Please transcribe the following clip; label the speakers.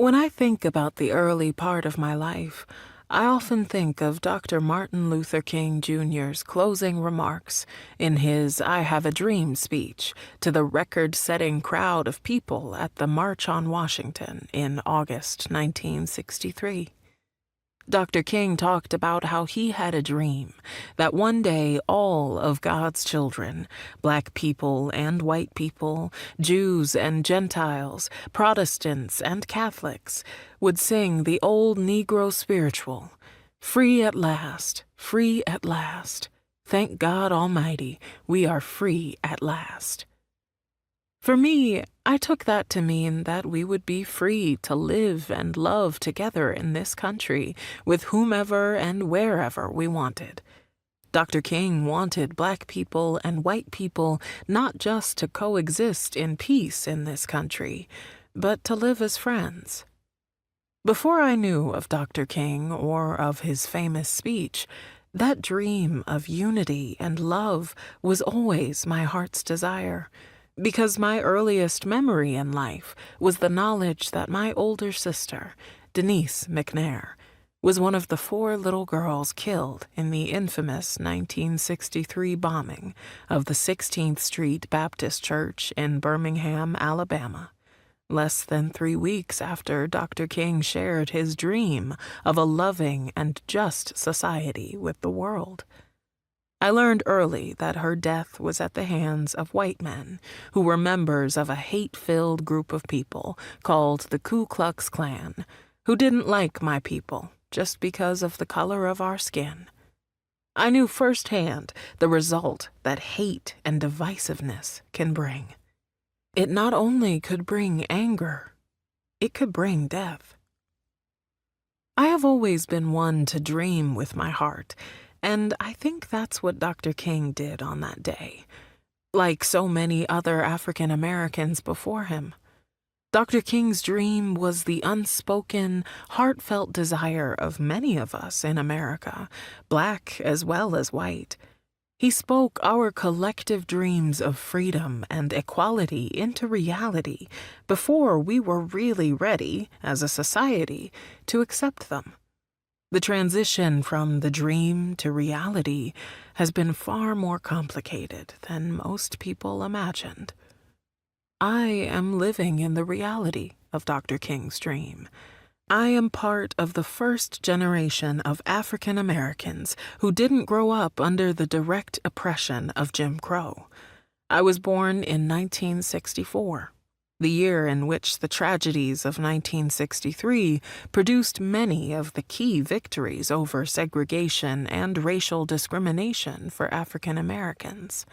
Speaker 1: When I think about the early part of my life, I often think of Dr. Martin Luther King Jr.'s closing remarks in his I Have a Dream speech to the record-setting crowd of people at the March on Washington in August 1963. Dr. King talked about how he had a dream that one day all of God's children, black people and white people, Jews and Gentiles, Protestants and Catholics, would sing the old Negro spiritual, "Free at last, free at last. Thank God Almighty, we are free at last." For me, I took that to mean that we would be free to live and love together in this country with whomever and wherever we wanted. Dr. King wanted black people and white people not just to coexist in peace in this country, but to live as friends. Before I knew of Dr. King or of his famous speech, that dream of unity and love was always my heart's desire. Because my earliest memory in life was the knowledge that my older sister, Denise McNair, was one of the 4 little girls killed in the infamous 1963 bombing of the 16th Street Baptist Church in Birmingham, Alabama, less than 3 weeks after Dr. King shared his dream of a loving and just society with the world. I learned early that her death was at the hands of white men who were members of a hate-filled group of people called the Ku Klux Klan, who didn't like my people just because of the color of our skin. I knew firsthand the result that hate and divisiveness can bring. It not only could bring anger, it could bring death. I have always been one to dream with my heart, and I think that's what Dr. King did on that day, like so many other African Americans before him. Dr. King's dream was the unspoken, heartfelt desire of many of us in America, black as well as white. He spoke our collective dreams of freedom and equality into reality before we were really ready, as a society, to accept them. The transition from the dream to reality has been far more complicated than most people imagined. I am living in the reality of Dr. King's dream. I am part of the first generation of African Americans who didn't grow up under the direct oppression of Jim Crow. I was born in 1964. The year in which the tragedies of 1963 produced many of the key victories over segregation and racial discrimination for African Americans.